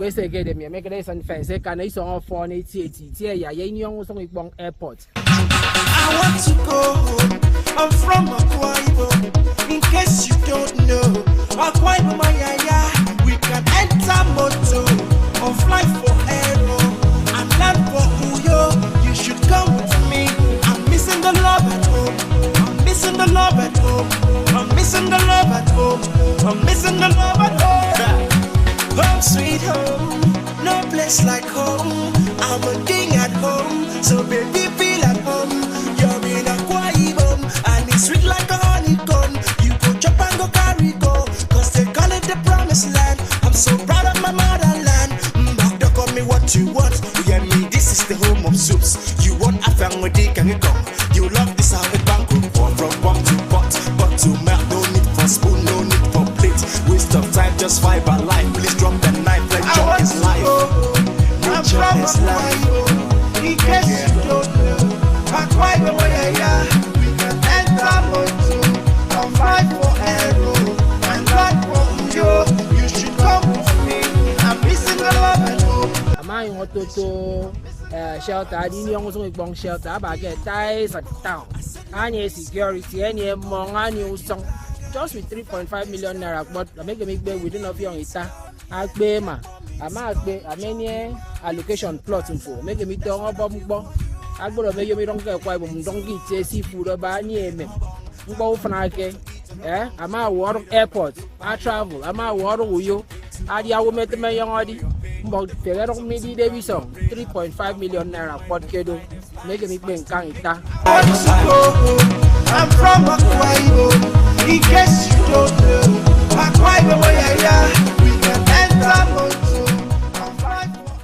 we say get them make this and fence can is on 480 yeah young some airport. I want to go home. I'm from Akwa Ibom. In case you don't know, Akwa Ibom, we can enter moto or fly for aero and land for Uyo. You should come with me. I'm missing the love at home. I'm missing the love at home. I'm missing the love at home. I'm missing the love at home. Home sweet home, no place like home. I'm a king at home, so baby feel at home. You're in Akwa Ibom, and it's sweet like a honeycomb. You go chop and go carry go, cause they call it the promised land. I'm so proud of my motherland. Don't call me what you want. Yeah, me, this is the home of soups. You want a family, can you come? You love this how it bank from pot to pot to milk. No need for spoon, no need for plate. Waste of time, just fight by life. Please drop the knife, let jump is life. Nature is life. In case you don't know, Akwa Ibom, we can enter moto or fight for arrow and land for Uyo. You should come with me. I'm missing the love at home. Am I want to shelter? I didn't know shelter. I get ties at town. Any security, any among any song. Just with 3.5 million naira, but I make a big bed within of young ita. I pay ma. I many allocation plot info. Make a meet down about Mbo. I go to make me don't get quite don't get seafood or buy near me. Mbo Fanake. I'm a water airport. I travel. I'm a water with you. I will make the young Adi. But the other midi Davis song 3.5 million naira. What kedo? Make me bang Kangita. I'm from Akwa Ibom. In case you don't know, Akwa Ibom, we can enter moto and fly for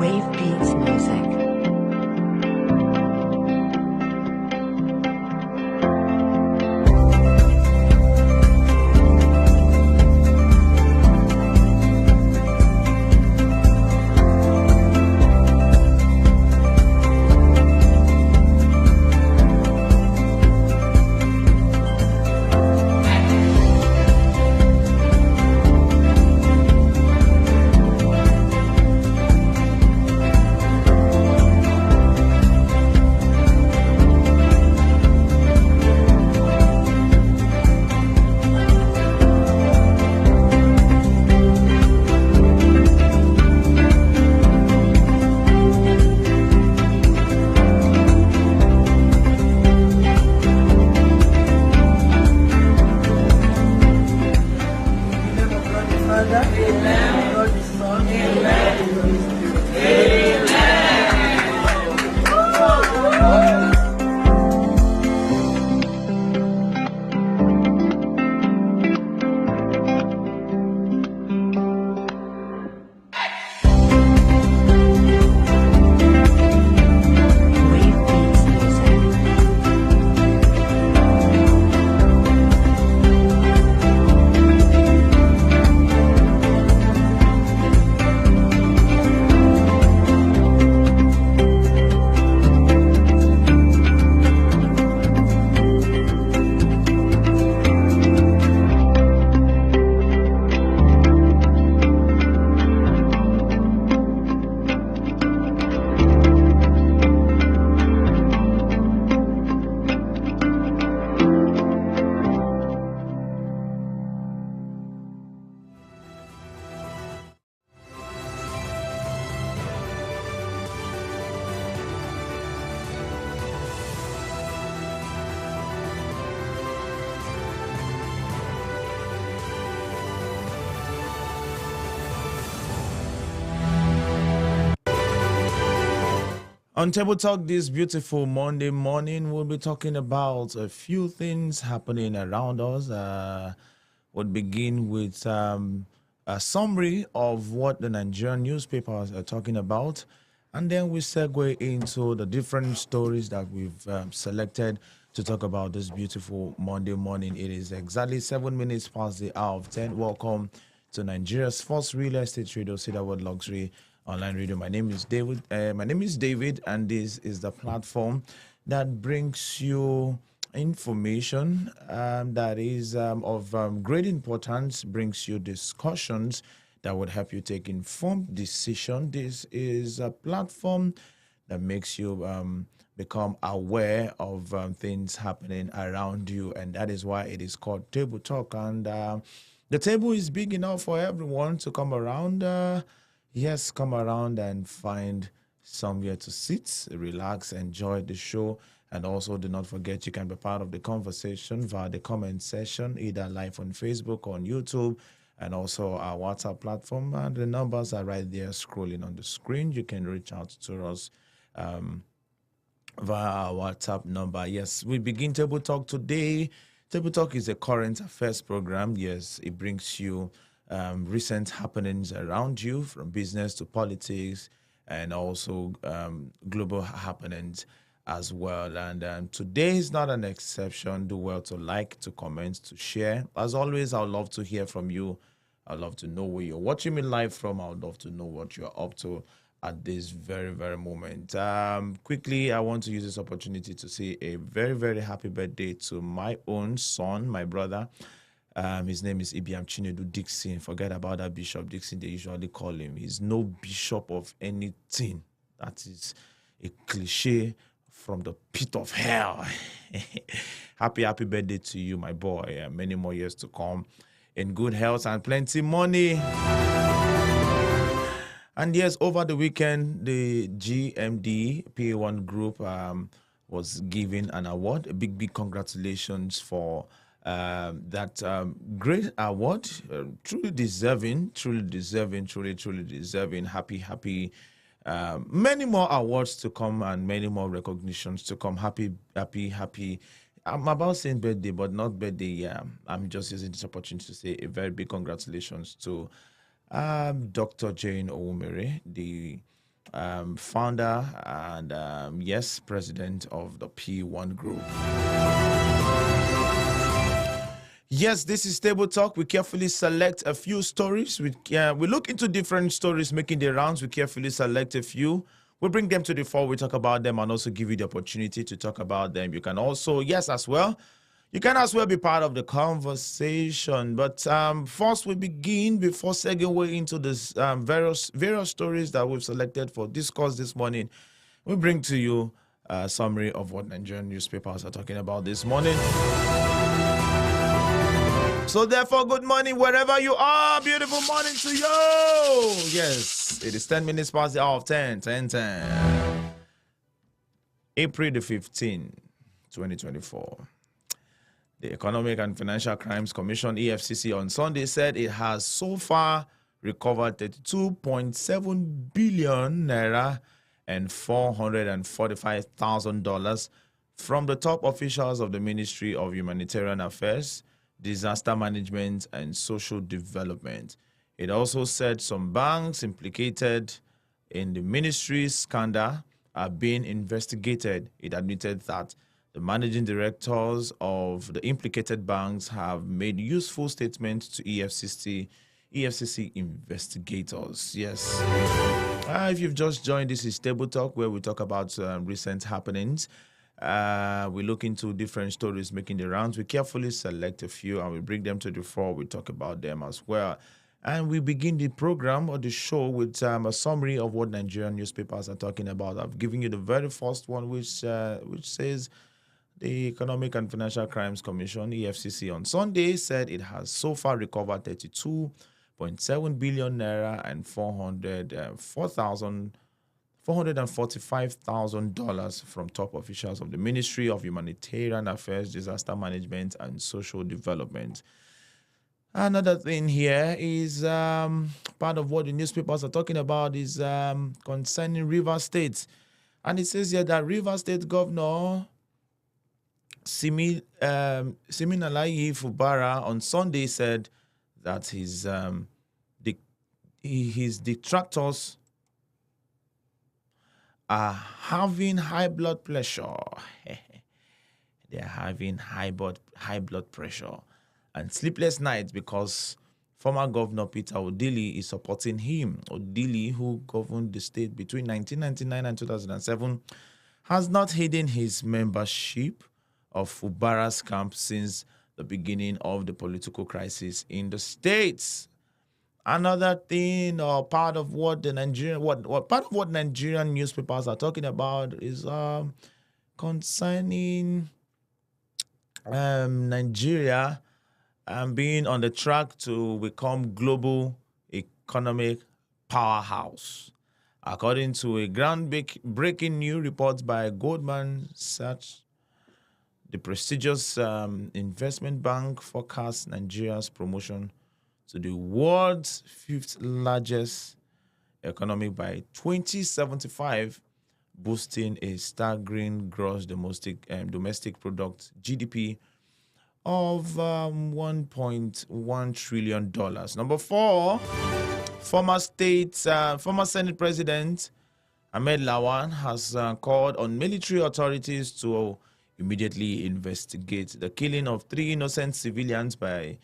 Wave Beats Music. On Table Talk this beautiful Monday morning, we'll be talking about a few things happening around us. We'll begin with a summary of what the Nigerian newspapers are talking about, and then we segue into the different stories that we've selected to talk about this beautiful Monday morning. It is exactly 7 minutes past the hour of 10. Welcome to Nigeria's first real estate radio, Cedarwood Luxury Online Radio. My name is David. And this is the platform that brings you information that is of great importance, brings you discussions that would help you take informed decision. This is a platform that makes you become aware of things happening around you, and that is why it is called Table Talk. And the table is big enough for everyone to come around. Yes, come around and find somewhere to sit, relax, enjoy the show. And also do not forget you can be part of the conversation via the comment section, either live on Facebook or on YouTube, and also our WhatsApp platform. And the numbers are right there scrolling on the screen. You can reach out to us via our WhatsApp number. Yes, we begin Table Talk today. Table Talk is a current affairs program. Yes, it brings you recent happenings around you, from business to politics, and also global happenings as well. And today is not an exception. Do well to like, to comment, to share. As always, I'd love to hear from you. I'd love to know where you're watching me live from. I'd love to know what you're up to at this very, very moment. Quickly, I want to use this opportunity to say a very, very happy birthday to my own son, my brother. His name is Ibiam Chinedu Dixon. Forget about that Bishop Dixon they usually call him. He's no bishop of anything. That is a cliche from the pit of hell. Happy birthday to you, my boy. Many more years to come in good health and plenty money. And yes, over the weekend, the GMD PA1 group was given an award. A big congratulations for that great award. Truly deserving. Happy. Many more awards to come and many more recognitions to come. Happy. I'm about saying birthday, but not birthday. Yeah, I'm just using this opportunity to say a very big congratulations to Dr. Jane Owumere, the founder and yes, president of the P1 Group. Yes, this is Table Talk. We carefully select a few stories. We look into different stories making the rounds. We carefully select a few. We bring them to the fore. We talk about them and also give you the opportunity to talk about them. You can also, you can as well be part of the conversation. But first, we begin before segueing into this various stories that we've selected for discourse this morning. We bring to you a summary of what Nigerian newspapers are talking about this morning. So therefore, good morning wherever you are. Beautiful morning to you. Yes, it is 10 minutes past the hour of 10. April the 15th, 2024. The Economic and Financial Crimes Commission, EFCC, on Sunday said it has so far recovered 32.7 billion naira and $445,000 from the top officials of the Ministry of Humanitarian Affairs, Disaster Management and Social Development. It also said some banks implicated in the ministry's scandal are being investigated. It admitted that the managing directors of the implicated banks have made useful statements to EFCC investigators. Yes. If you've just joined, this is Table Talk, where we talk about recent happenings. We look into different stories making the rounds. We carefully select a few and we bring them to the fore. We talk about them as well. And we begin the program or the show with a summary of what Nigerian newspapers are talking about. I've given you the very first one, which says the Economic and Financial Crimes Commission, EFCC, on Sunday said it has so far recovered 32.7 billion naira and $445,000 from top officials of the Ministry of Humanitarian Affairs, Disaster Management and Social Development. Another thing here is part of what the newspapers are talking about is concerning River State. And it says here that Rivers State Governor Siminalayi Fubara on Sunday said that his detractors are having high blood pressure. They are having high blood pressure and sleepless nights because former Governor Peter Odili is supporting him. Odili, who governed the state between 1999 and 2007, has not hidden his membership of Fubara's camp since the beginning of the political crisis in the states. Another thing, or part of what the Nigerian Nigerian newspapers are talking about is concerning Nigeria being on the track to become global economic powerhouse. According to a groundbreaking new report by Goldman Sachs, the prestigious investment bank forecasts Nigeria's promotion to the world's fifth largest economy by 2075, boosting a staggering gross domestic product (GDP) of $1.1 trillion. Number 4, former Senate President Ahmed Lawan has called on military authorities to immediately investigate the killing of 3 innocent civilians by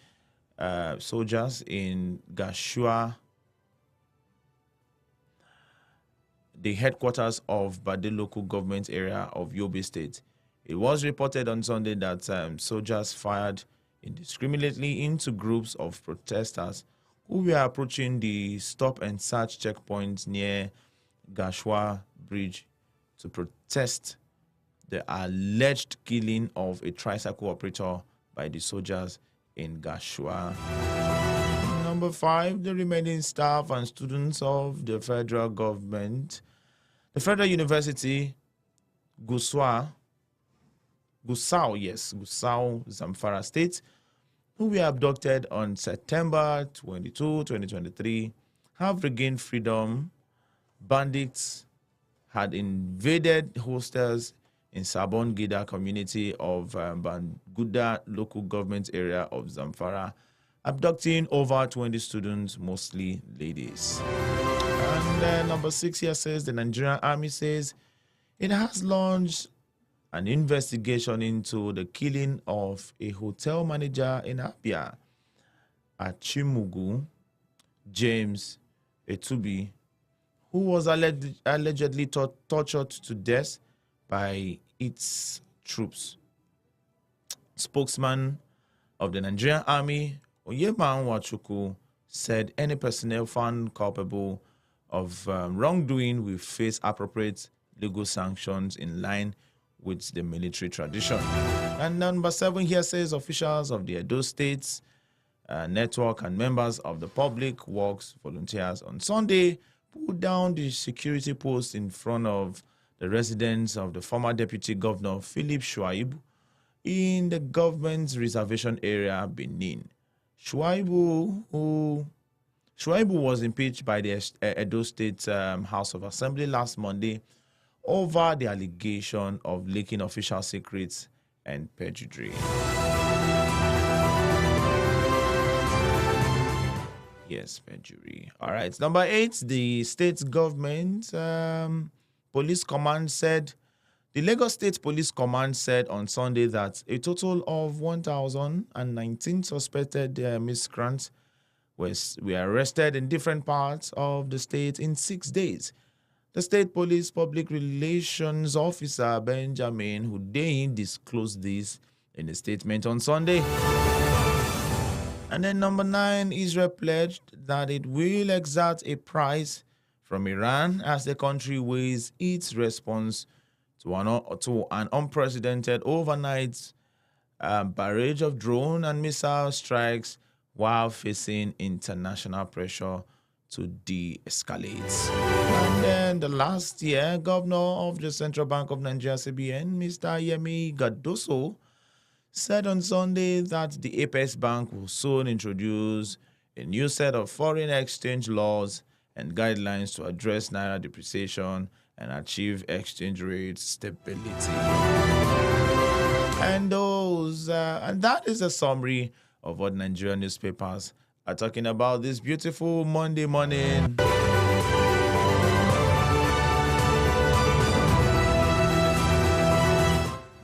soldiers in Gashua, the headquarters of Bade local government area of Yobe State. It was reported on Sunday that soldiers fired indiscriminately into groups of protesters who were approaching the stop and search checkpoint near Gashua Bridge to protest the alleged killing of a tricycle operator by the soldiers in Gashua. Number 5, the remaining staff and students of the federal government, the Federal University, Gusau, Zamfara State, who were abducted on September 22, 2023, have regained freedom. Bandits had invaded hostels in Sabon Gida community of Banguda local government area of Zamfara, abducting over 20 students, mostly ladies. And number 6 here says the Nigerian Army says it has launched an investigation into the killing of a hotel manager in Abia, Achimugu James Etubi, who was allegedly tortured to death by its troops. Spokesman of the Nigerian Army, Oyeman Wachuku, said any personnel found culpable of wrongdoing will face appropriate legal sanctions in line with the military tradition. And number 7 here says officials of the Edo States network and members of the public works volunteers on Sunday pulled down the security post in front of the residence of the former deputy governor Philip Shuaibu in the government's reservation area, Benin. Shuaibu was impeached by the Edo State House of Assembly last Monday over the allegation of leaking official secrets and perjury. Yes, perjury. All right. Number 8, the state government police command said, the Lagos State Police Command said on Sunday that a total of 1,019 suspected miscreants were arrested in different parts of the state in 6 days. The State Police Public Relations Officer Benjamin Hundeyin disclosed this in a statement on Sunday. And then number 9, Israel pledged that it will exact a price from Iran as the country weighs its response to an unprecedented overnight barrage of drone and missile strikes while facing international pressure to de-escalate. And then the last year, Governor of the Central Bank of Nigeria, CBN, Mr. Yemi Gadoso, said on Sunday that the Apex Bank will soon introduce a new set of foreign exchange laws and guidelines to address naira depreciation and achieve exchange rate stability. And that is a summary of what Nigerian newspapers are talking about this beautiful Monday morning.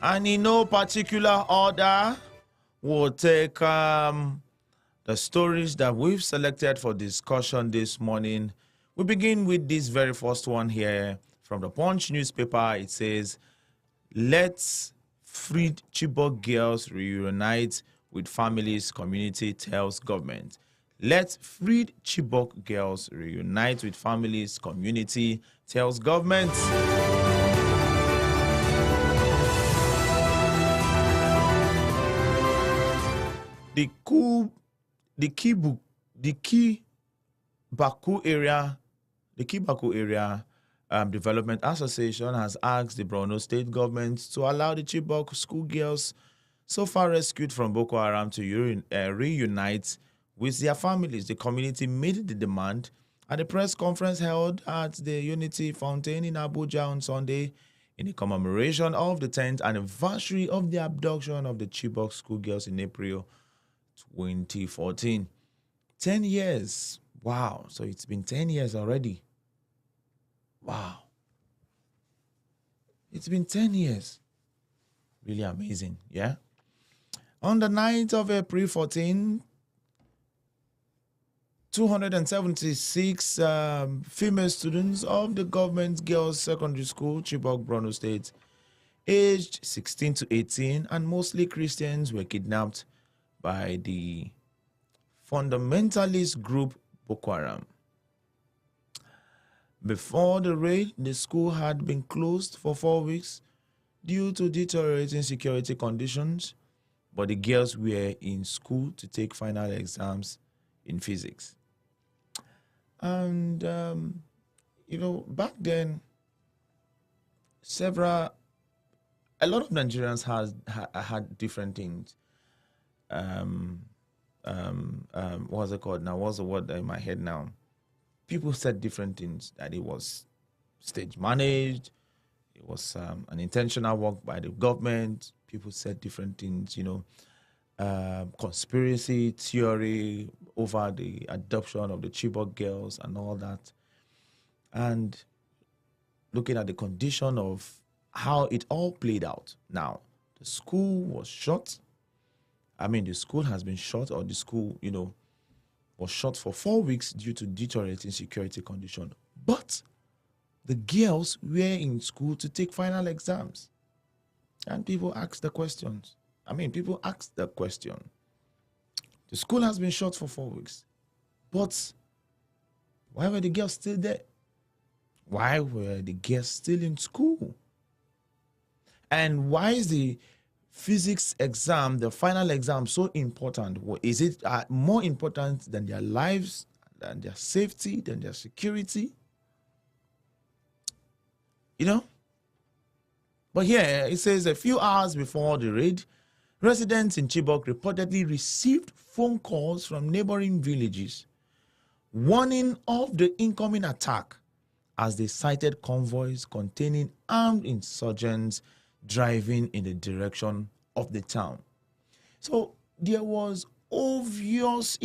And in no particular order, we'll take the stories that we've selected for discussion this morning. We begin with this very first one here from the Punch newspaper. It says, "Let's freed Chibok girls reunite with families, community tells government." Let freed Chibok girls reunite with families, community tells government. The Kibaku area Development Association has asked the Borno State government to allow the Chibok schoolgirls so far rescued from Boko Haram to reunite with their families. The community made the demand at a press conference held at the Unity Fountain in Abuja on Sunday in a commemoration of the 10th anniversary of the abduction of the Chibok schoolgirls in April 2014. 10 years. Wow. So it's been 10 years already. Wow. It's been 10 years. Really amazing. Yeah. On the night of April 14, 276 female students of the government girls secondary school, Chibok, Borno State, aged 16 to 18, and mostly Christians, were kidnapped by the fundamentalist group Boko Haram. Before the raid, the school had been closed for 4 weeks due to deteriorating security conditions, but the girls were in school to take final exams in physics. And, back then, a lot of Nigerians had different things. What's it called now? What's the word in my head now? People said different things, that it was stage managed, it was an intentional work by the government. People said different things, conspiracy theory over the adoption of the Chibok girls and all that. And looking at the condition of how it all played out. Now, the school was shut. The school has been shut, or the school, was shut for 4 weeks due to deteriorating security condition. But the girls were in school to take final exams. And people asked the questions. People asked the question. The school has been shut for 4 weeks. But why were the girls still there? Why were the girls still in school? And why is the physics exam, the final exam, so important? Is it more important than their lives, than their safety, than their security? But here it says, a few hours before the raid, residents in Chibok reportedly received phone calls from neighboring villages warning of the incoming attack, as they cited convoys containing armed insurgents driving in the direction of the town. So there was obvious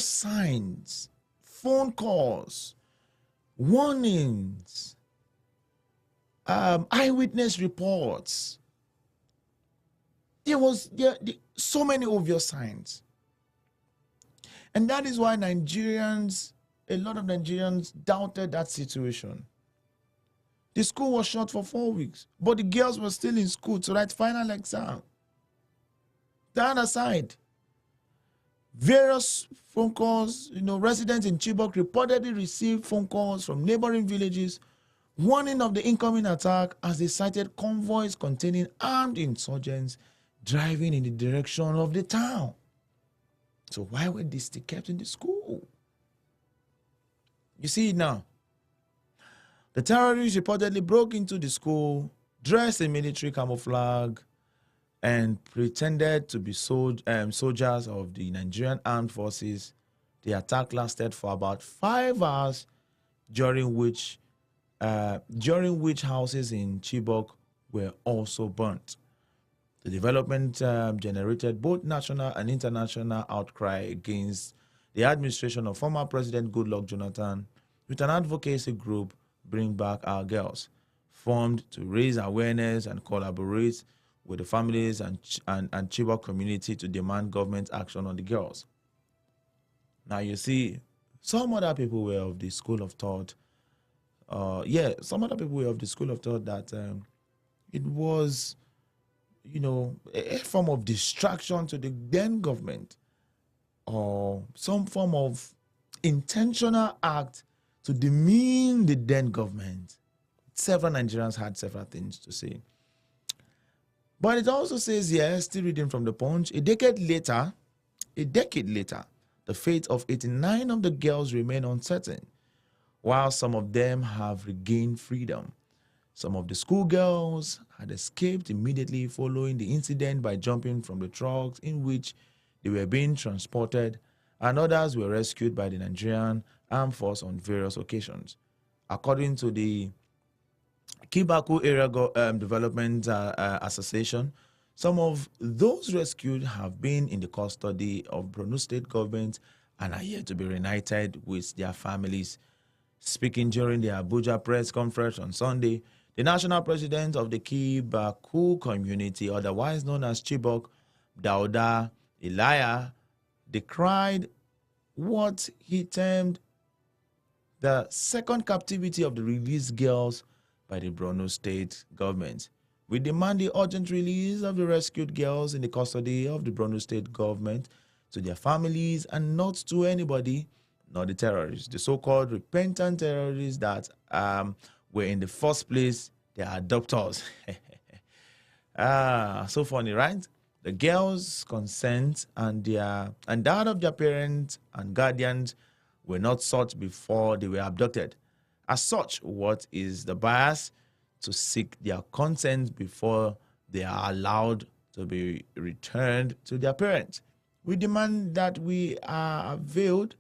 signs, phone calls, warnings, eyewitness reports. There so many obvious signs. And that is why a lot of Nigerians doubted that situation. The school was shut for 4 weeks, but the girls were still in school to write final exam. The other side, various phone calls, residents in Chibok reportedly received phone calls from neighboring villages warning of the incoming attack, as they cited convoys containing armed insurgents driving in the direction of the town. So why were they still kept in the school? You see it now. The terrorists reportedly broke into the school, dressed in military camouflage, and pretended to be soldiers of the Nigerian Armed Forces. The attack lasted for about 5 hours during which houses in Chibok were also burnt. The development generated both national and international outcry against the administration of former President Goodluck Jonathan, with an advocacy group, Bring Back Our Girls, formed to raise awareness and collaborate with the families and Chibok community to demand government action on the girls. Now you see, some other people were of the school of thought. That it was, a form of distraction to the then government, or some form of intentional act to demean the then government. Several Nigerians had several things to say. But it also says here, still reading from the Punch, a decade later, the fate of 89 of the girls remain uncertain, while some of them have regained freedom. Some of the schoolgirls had escaped immediately following the incident by jumping from the trucks in which they were being transported, and others were rescued by the Nigerian Armed Force on various occasions. According to the Kibaku Area Development Association, some of those rescued have been in the custody of Borno State government and are yet to be reunited with their families. Speaking during the Abuja press conference on Sunday, the national president of the Kibaku community, otherwise known as Chibok, Dauda Elia, decried what he termed the second captivity of the released girls by the Borno State government. We demand the urgent release of the rescued girls in the custody of the Borno State government to their families and not to anybody, not the terrorists, the so-called repentant terrorists that were in the first place their adopters. So funny, right? The girls' consent and that of their parents and guardians were not sought before they were abducted. As such, what is the bias to seek their consent before they are allowed to be returned to their parents? We demand that we are availed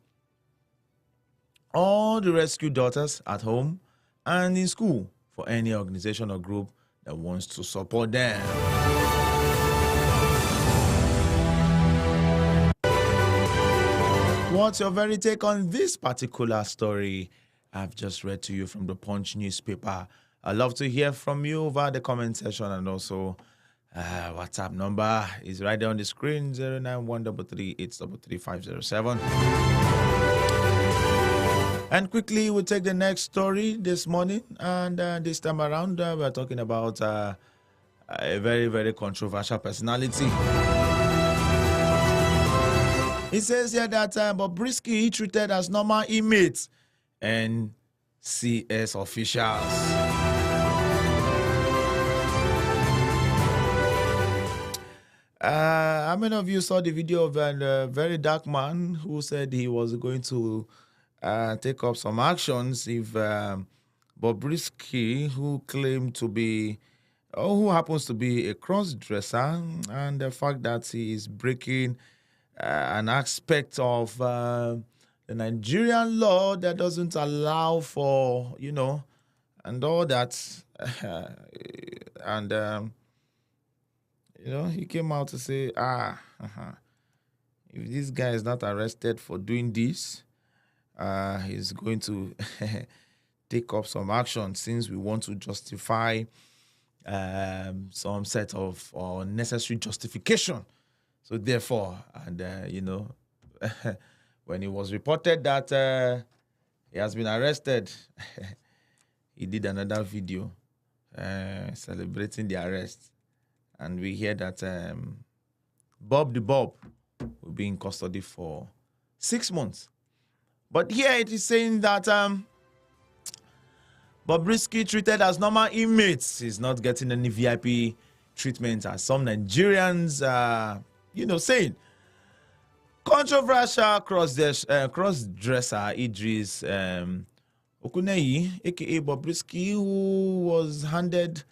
all the rescued daughters at home and in school for any organization or group that wants to support them. What's your very take on this particular story I've just read to you from the Punch newspaper? I'd love to hear from you over the comment section, and also WhatsApp number is right there on the screen, 09133833507. And quickly, we'll take the next story this morning, and this time around, we're talking about a very, very controversial personality. It says here that Bobrisky treated as normal inmates and CS officials. How many of you saw the video of a very dark man who said he was going to take up some actions if Bobrisky, who claimed to be, or who happens to be a cross-dresser, and the fact that he is breaking an aspect of the Nigerian law that doesn't allow for, and all that. And, he came out to say, if this guy is not arrested for doing this, he's going to take up some action, since we want to justify some set of necessary justification. So therefore, and when it was reported that he has been arrested, he did another video celebrating the arrest. And we hear that Bob the Bob will be in custody for 6 months. But here it is saying that Bobrisky treated as normal inmates is not getting any VIP treatment, as some Nigerians saying. Controversial cross-dresser Idris Okuneyi, aka Bobrisky, who was handed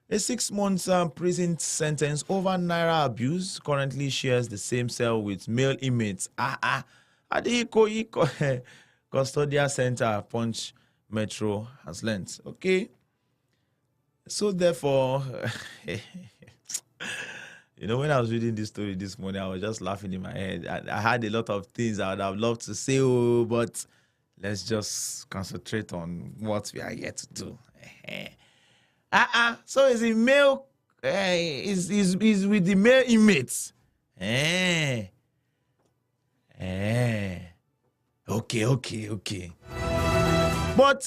a 6-month prison sentence over Naira abuse, currently shares the same cell with male inmates. At the Iko Custodial Center, Punch Metro has learnt. Okay. So therefore, when I was reading this story this morning, I was just laughing in my head. I had a lot of things I would have loved to say, but let's just concentrate on what we are here to do. So is the male is with the male inmates? Okay. But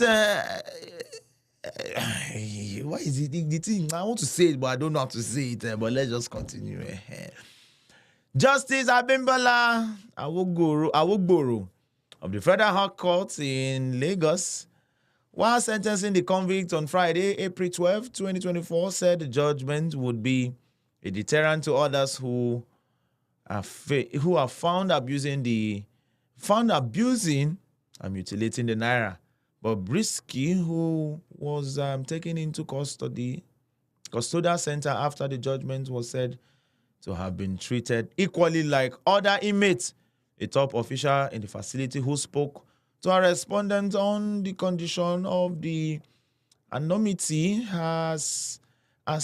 why is it the thing? I want to say it, but I don't know how to say it. But let's just continue. Justice Abimbola Awogboro of the Federal High Court in Lagos, while sentencing the convict on Friday, April 12, 2024, said the judgment would be a deterrent to others who are found abusing and mutilating the naira. But Brisky, who was taken into custodial center after the judgment, was said to have been treated equally like other inmates. A top official in the facility who spoke to a respondent on the condition of the anonymity as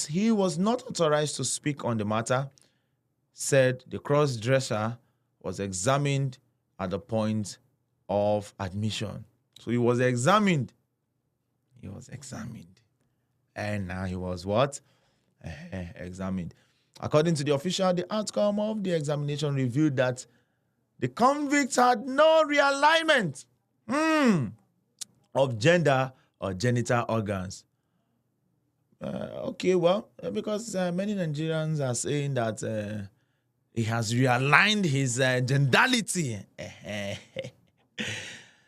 he was not authorized to speak on the matter, said the cross-dresser was examined at the point of admission. So he was examined. And now he was what? Examined. According to the official, the outcome of the examination revealed that the convict had no realignment of gender or genital organs. Because many Nigerians are saying that he has realigned his genderality.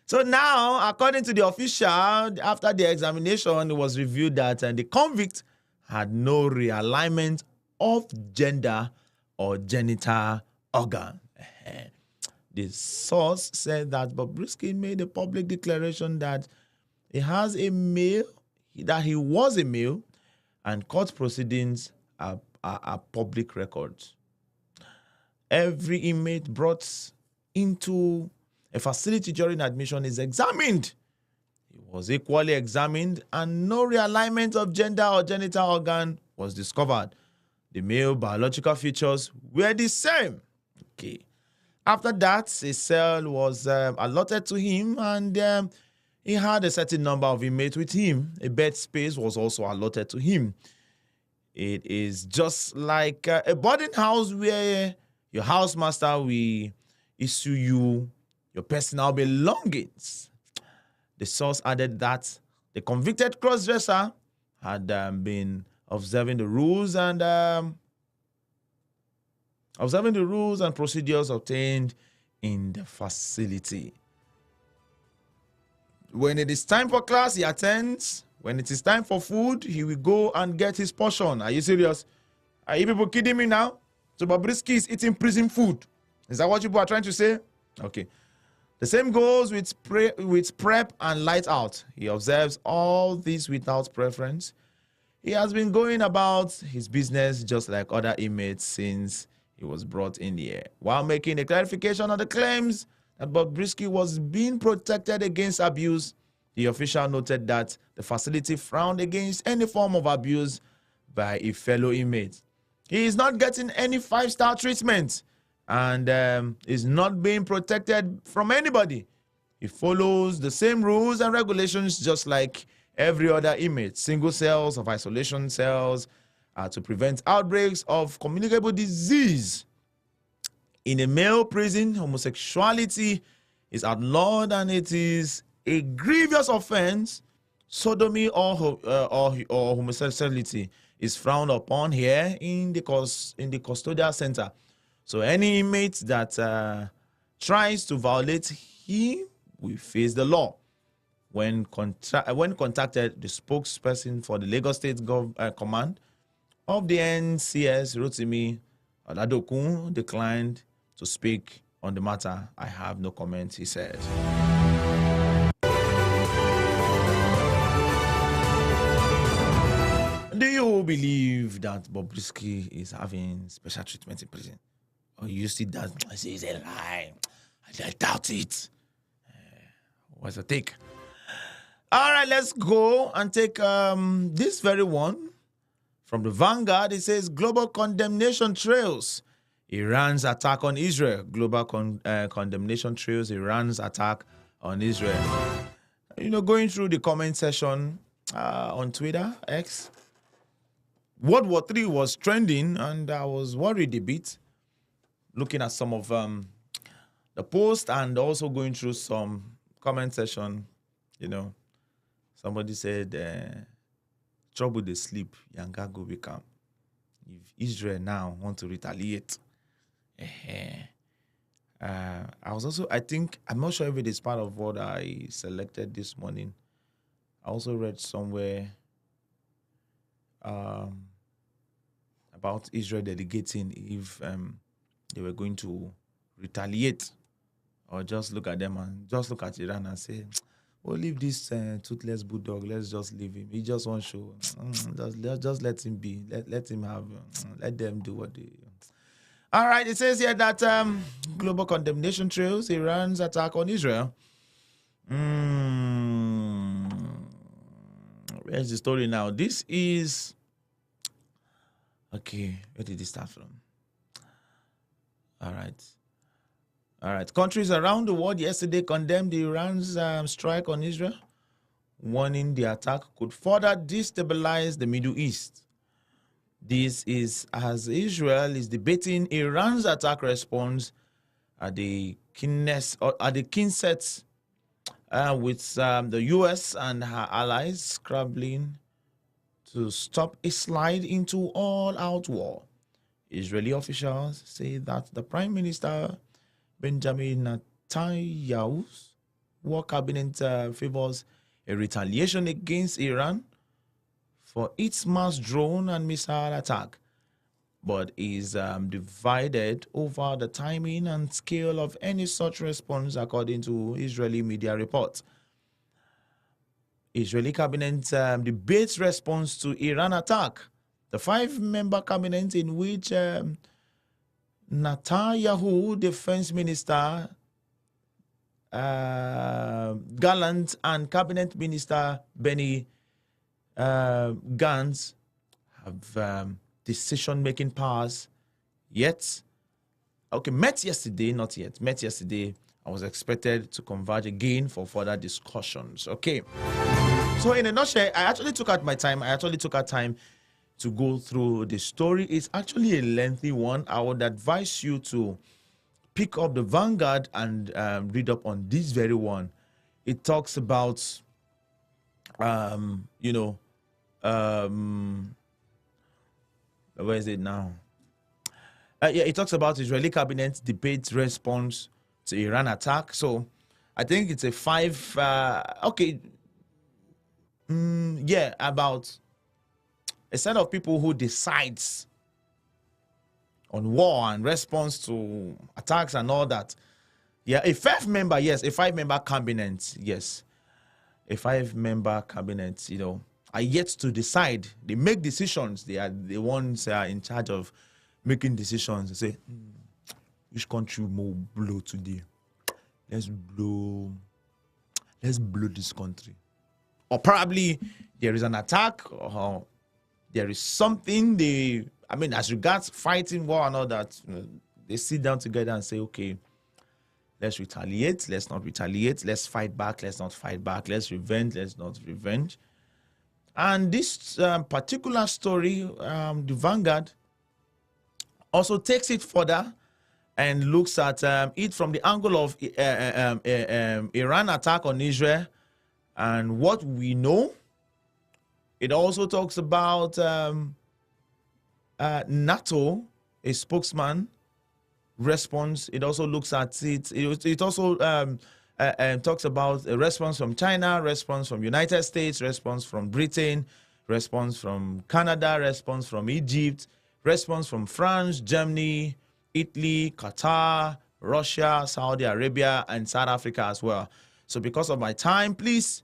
So now, according to the official, after the examination, it was revealed that the convict had no realignment of gender or genital organ. The source said that Bobrisky made a public declaration that he was a male, and court proceedings are public records. Every inmate brought into a facility during admission is examined. He was equally examined and no realignment of gender or genital organ was discovered. The male biological features were the same. Okay. After that, a cell was allotted to him and he had a certain number of inmates with him. A bed space was also allotted to him. It is just like a boarding house where your housemaster will issue you your personal belongings. The source added that the convicted crossdresser had been observing the rules and procedures obtained in the facility. When it is time for class, he attends. When it is time for food, he will go and get his portion. Are you serious? Are you people kidding me now? So Bobrisky is eating prison food. Is that what you people are trying to say? Okay. The same goes with prep and light out. He observes all this without preference. He has been going about his business just like other inmates since he was brought in here. While making a clarification on the claims that Bobrisky was being protected against abuse, the official noted that the facility frowned against any form of abuse by a fellow inmate. He is not getting any 5-star treatment and is not being protected from anybody. He follows the same rules and regulations just like every other inmate. Single cells of isolation cells to prevent outbreaks of communicable disease. In a male prison, homosexuality is outlawed and it is a grievous offense. Sodomy or homosexuality is frowned upon here in the custodial center. So any inmate that tries to violate him will face the law. When contacted, the spokesperson for the Lagos State Command of the NCS, Rotimi Oladokun, declined to speak on the matter. I have no comment, he said. Do you believe that Bobrisky is having special treatment in prison? Or you see that it's a lie? I doubt it. What's the take? All right, let's go and take this very one from the Vanguard. It says global condemnation trails Iran's attack on Israel. Global condemnation trails Iran's attack on Israel. You know, going through the comment section on Twitter, X, World War III was trending, and I was worried a bit looking at some of the posts and also going through some comment section. You know, somebody said, trouble they sleep, Yanga go become. If Israel now want to retaliate, I was also, I'm not sure if it is part of what I selected this morning. I also read somewhere about Israel delegating if they were going to retaliate or just look at them and just look at Iran and say, well, leave this toothless bulldog. Let's just leave him. He just won't show. Just let him be. Let him have. Let them do what they. All right. It says here that global condemnation trails Iran's attack on Israel. Where's the story now? This is. Okay. Where did this start from? All right. All right. Countries around the world yesterday condemned Iran's strike on Israel, warning the attack could further destabilize the Middle East. This is as Israel is debating Iran's attack response at the Knesset with the U.S. and her allies scrambling to stop a slide into all-out war. Israeli officials say that the Prime Minister Benjamin Netanyahu's war cabinet favors a retaliation against Iran for its mass drone and missile attack, but is divided over the timing and scale of any such response, according to Israeli media reports. Israeli cabinet debates response to Iran attack. The 5-member cabinet in which Netanyahu, Defense Minister Gallant, and Cabinet Minister Benny Gantz have decision-making powers. Met yesterday, not yet. Met yesterday. I was expected to converge again for further discussions. Okay. So in a nutshell, I actually took out time to go through the story. It's actually a lengthy one. I would advise you to pick up the Vanguard and read up on this very one. It talks about, where is it now? It talks about Israeli cabinet debate response to Iran attack. So I think it's a 5, about a set of people who decides on war and response to attacks and all that. Yeah, a 5-member cabinet, yes. A 5-member cabinet, are yet to decide. They make decisions. They are the ones that are in charge of making decisions. They say, which country will blow today? Let's blow this country. Or probably there is an attack, or there is something as regards fighting war and all that, they sit down together and say, okay, let's retaliate, let's not retaliate, let's fight back, let's not fight back, let's revenge, let's not revenge. And this particular story, the Vanguard, also takes it further and looks at it from the angle of Iran attack on Israel and what we know. It also talks about NATO, a spokesman, response. It also looks at it. It also talks about a response from China, response from United States, response from Britain, response from Canada, response from Egypt, response from France, Germany, Italy, Qatar, Russia, Saudi Arabia, and South Africa as well. So because of my time, please,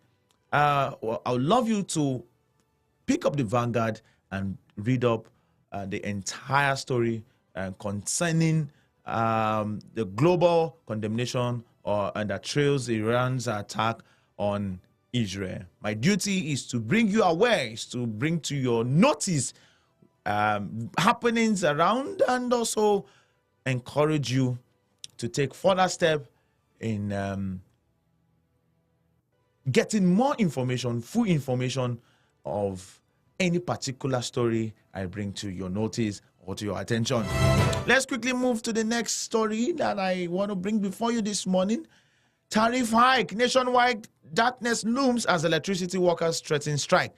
I would love you to pick up the Vanguard and read up the entire story concerning the global condemnation and that trails Iran's attack on Israel. My duty is to bring you aware, is to bring to your notice happenings around, and also encourage you to take further step in getting more information, full information of any particular story I bring to your notice or to your attention. Let's quickly move to the next story that I want to bring before you this morning. Tariff hike. Nationwide darkness looms as electricity workers threaten strike.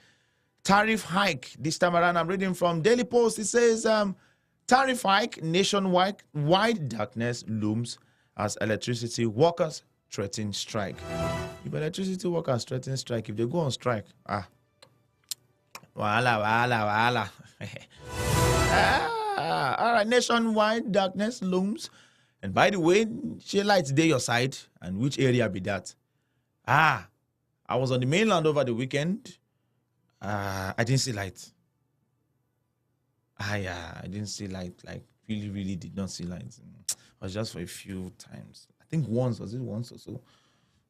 Tariff hike. This time around, I'm reading from Daily Post. It says, tariff hike. Nationwide darkness looms as electricity workers threaten strike. If electricity workers threaten strike, if they go on strike, wahala. All right, nationwide darkness looms. And by the way, share lights day your side, and which area be that? I was on the mainland over the weekend. I didn't see light. I didn't see light. Like really did not see light. It was just for a few times. I think once, was it once or so?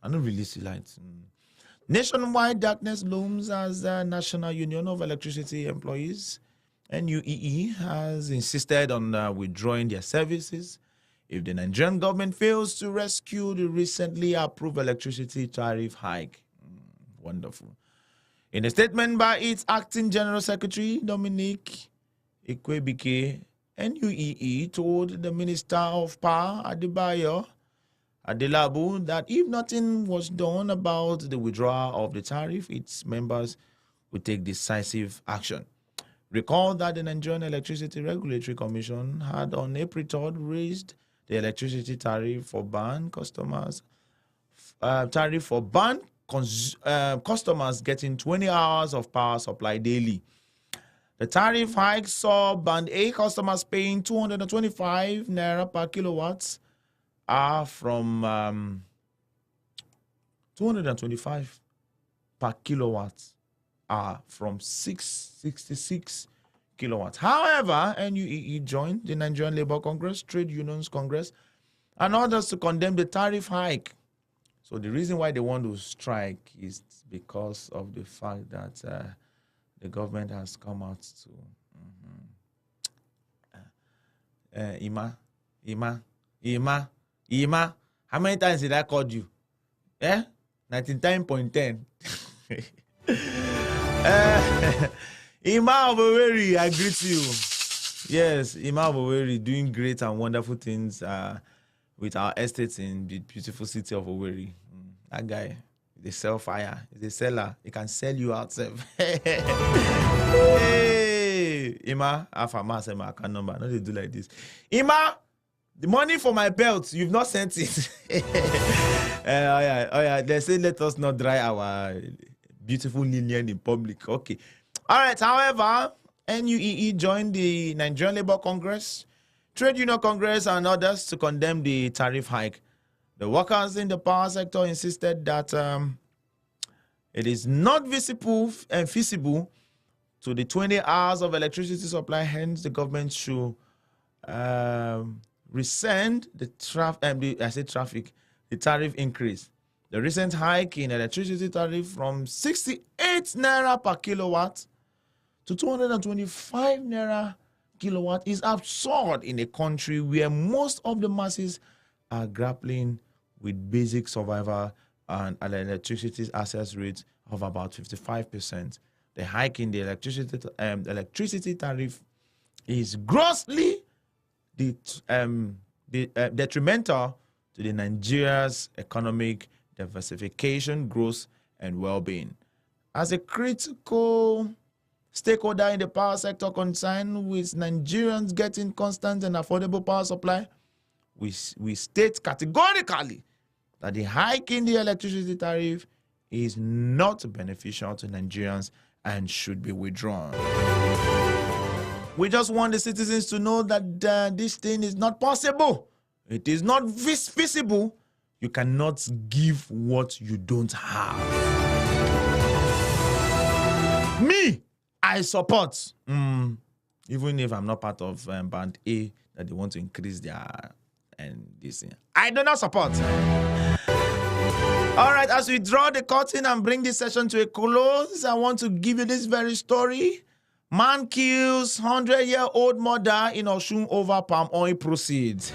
I don't really see light. Nationwide darkness looms as the National Union of Electricity Employees, NUEE, has insisted on withdrawing their services if the Nigerian government fails to rescue the recently approved electricity tariff hike. Wonderful. In a statement by its acting General Secretary, Dominic Ikwebike, NUEE told the Minister of Power, Adebayo Adelabu, that if nothing was done about the withdrawal of the tariff, its members would take decisive action. Recall that the Nigerian Electricity Regulatory Commission had on April 3rd raised the electricity tariff for customers getting 20 hours of power supply daily. The tariff hike saw band A customers paying 225 naira per kilowatts from 225 per kilowatt from 666 kilowatts. However, NUEE joined the Nigerian Labour Congress, Trade Unions Congress, and others to condemn the tariff hike. So the reason why they want to strike is because of the fact that the government has come out to Ima. How many times did I call you? 99.10. Ima of Owerri, I greet you. Yes, Ima of Owerri doing great and wonderful things with our estates in the beautiful city of Owerri. That guy, they sell fire. He's a seller. He can sell you out. Hey, Ima, I say my account number. No, they do like this. Ima, the money for my belt, you've not sent it. Oh yeah. They say let us not dry our beautiful linen in public. Okay. All right. However, NUEE joined the Nigerian Labour Congress, Trade Union Congress, and others to condemn the tariff hike. The workers in the power sector insisted that it is not feasible to the 20 hours of electricity supply. Hence, the government should rescind the tariff increase. The recent hike in electricity tariff from 68 naira per kilowatt to 225 naira kilowatt is absurd in a country where most of the masses are grappling with basic survival and an electricity access rate of about 55%. The hike in the electricity tariff is grossly detrimental to the Nigeria's economic diversification, growth, and well-being. As a critical stakeholder in the power sector concerned with Nigerians getting constant and affordable power supply, we state categorically that the hike in the electricity tariff is not beneficial to Nigerians and should be withdrawn. We just want the citizens to know that this thing is not possible. It is not feasible. You cannot give what you don't have. Me, I support, even if I'm not part of Band A, that they want to increase their and this thing. I do not support. All right, as we draw the curtain and bring this session to a close, I want to give you this very story. Man kills 100-year-old mother in Osun over palm oil proceeds.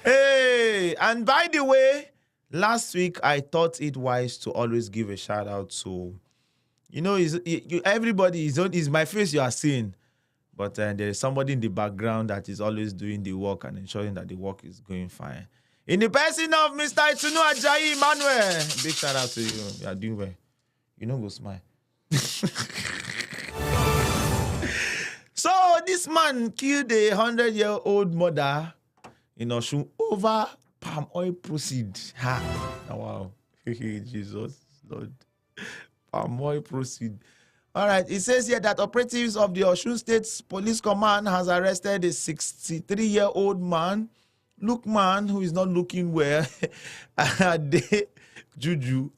Hey, and by the way, last week I thought it wise to always give a shout out to, everybody is my face you are seeing. But there is somebody in the background that is always doing the work and ensuring that the work is going fine. In the person of Mr. Itunu Ajayi Emmanuel, big shout out to you. You are doing well. You know, go smile. So this man killed a 100-year-old mother in Osun over palm oil proceed. Ha! Oh, wow. Jesus, Lord. Palm oil proceed. All right, it says here that operatives of the Osun State Police Command has arrested a 63-year-old man, Lukman, who is not looking well, Joju,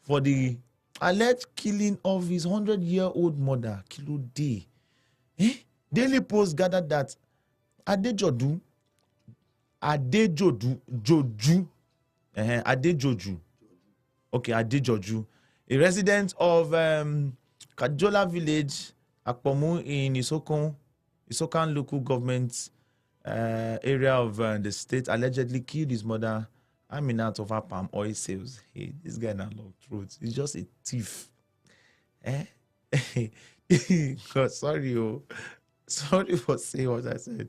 for the alleged killing of his 100-year-old mother, Kilo Day. Daily Post gathered that Adejoju, a resident of Kajola village, Akpomu in Isokan local government area of the state, allegedly killed his mother, Aminat, over palm oil sales. Hey, this guy not long throat. He's just a thief. God, sorry, sorry for saying what I said.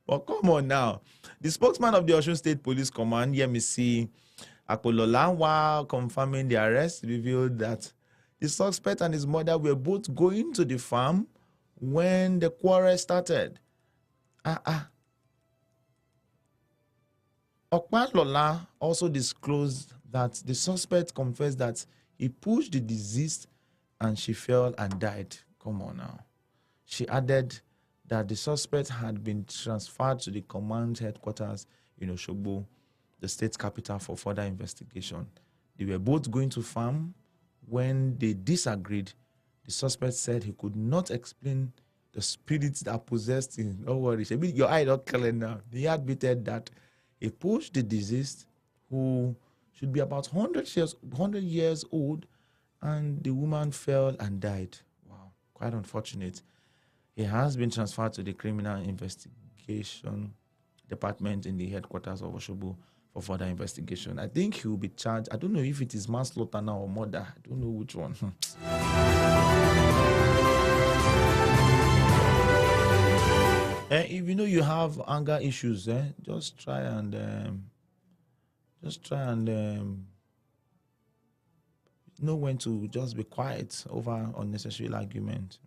But come on now. The spokesman of the Osun State Police Command, Yemisi Akolola, while confirming the arrest, revealed that the suspect and his mother were both going to the farm when the quarrel started. Okpalola also disclosed that the suspect confessed that he pushed the deceased and she fell and died. Come on now. She added that the suspect had been transferred to the command headquarters in Osogbo, the state capital, for further investigation. They were both going to farm. When they disagreed, the suspect said he could not explain the spirits that possessed him. Don't worry, your eye not clear now. He admitted that he pushed the deceased, who should be about 100 years old, and the woman fell and died. Wow, quite unfortunate. He has been transferred to the criminal investigation department in the headquarters of Osogbo for further investigation. I think he will be charged. I don't know if it is manslaughter now or murder. I don't know which one. If you know you have anger issues, just try and know when to just be quiet over unnecessary argument.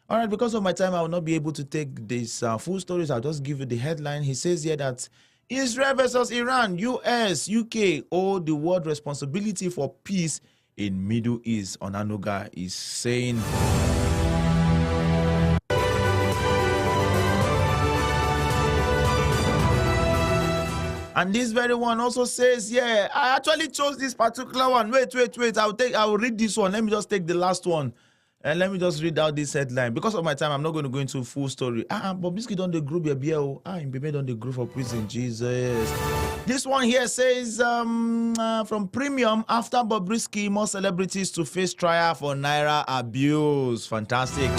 All right, because of my time, I will not be able to take this full stories. I'll just give you the headline. He says here that Israel versus Iran, US, UK owe the world responsibility for peace in Middle East. Onanuga is saying. And this very one also says, yeah, I actually chose this particular one. Wait. I will read this one. Let me just take the last one. And let me just read out this headline. Because of my time, I'm not going to go into full story. Bobrisky on the group, in made on the group for prison. Jesus. This one here says, from Premium, after Bobrisky, more celebrities to face trial for Naira abuse. Fantastic.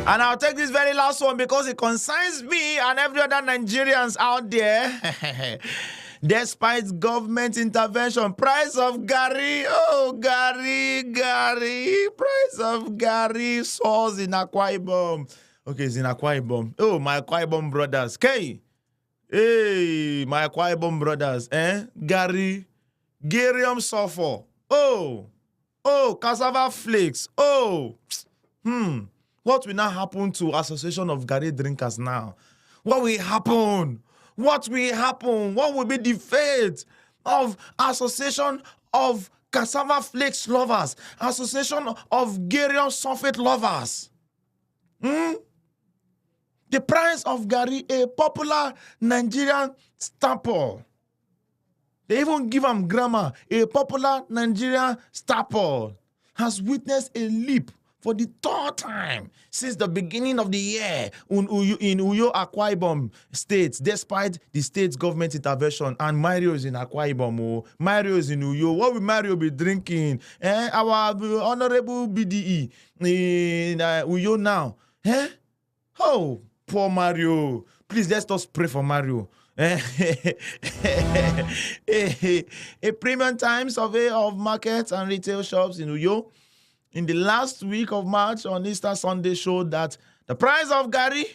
And I'll take this very last one because it concerns me and every other Nigerians out there. Despite government intervention, price of Gari, price of Gari soars in Akwa Ibom. Okay, it's in Akwa Ibom. Oh, my Akwa Ibom brothers. Hey, my Akwa Ibom brothers. Gari, Garium sulfur. Oh, cassava flakes. What will now happen to Association of Gari drinkers now? What will happen? What will happen? What will be the fate of Association of Cassava Flakes lovers? Association of Garium sulfate lovers? The price of Gari, a popular Nigerian staple. They even give him grammar. A popular Nigerian staple has witnessed a leap for the third time since the beginning of the year in Uyo Akwa Ibom State, despite the state's government intervention. And Mario is in Akwa Ibom. Oh. Mario is in Uyo. What will Mario be drinking? Our honorable BDE in Uyo now. Oh, poor Mario. Please, let's just pray for Mario. A premium time survey of markets and retail shops in Uyo in the last week of March on Easter Sunday showed that the price of Gari,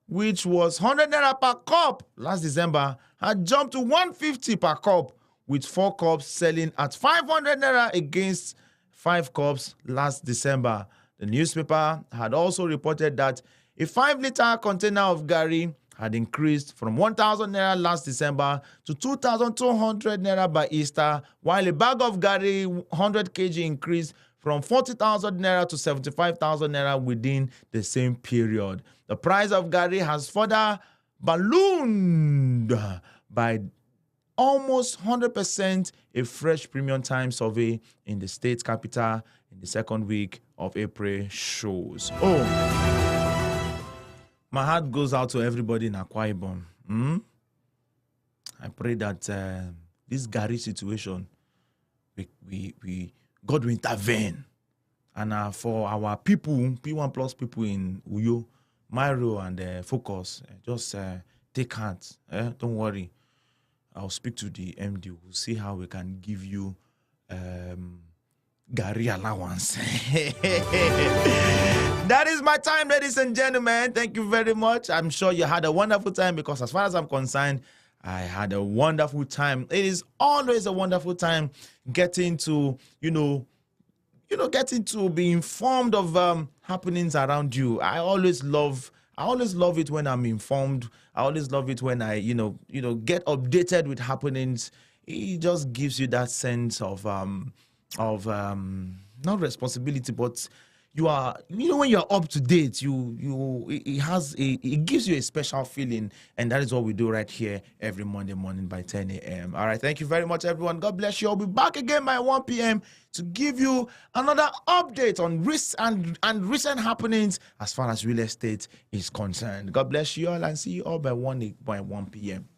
which was 100 naira per cup last December, had jumped to 150 per cup, with 4 cups selling at 500 naira against 5 cups last December. The newspaper had also reported that a 5-liter container of Gari had increased from 1,000 naira last December to 2,200 naira by Easter, while a bag of Gari 100 kg increased from 40,000 naira to 75,000 naira within the same period. The price of Gari has further ballooned by almost 100%, a fresh premium time survey in the state capital in the second week of April shows. My heart goes out to everybody in Akwa Ibom. I pray that this Gari situation, God will intervene. And for our people, P1 plus people in Uyo, Mario and Focus, just take heart. Don't worry. I'll speak to the MD. We'll see how we can give you Gari allowance. That is my time, ladies and gentlemen. Thank you very much. I'm sure you had a wonderful time, because as far as I'm concerned, I had a wonderful time. It is always a wonderful time getting to, getting to be informed of happenings around you. I always love it when I'm informed. I always love it when I, get updated with happenings. It just gives you that sense of not responsibility, but you are, when you're up to date, it gives you a special feeling, and that is what we do right here every Monday morning by 10 a.m. All right, thank you very much, everyone. God bless you. I'll be back again by 1 p.m. to give you another update on risks and recent happenings as far as real estate is concerned. God bless you all, and see you all by 1 p.m.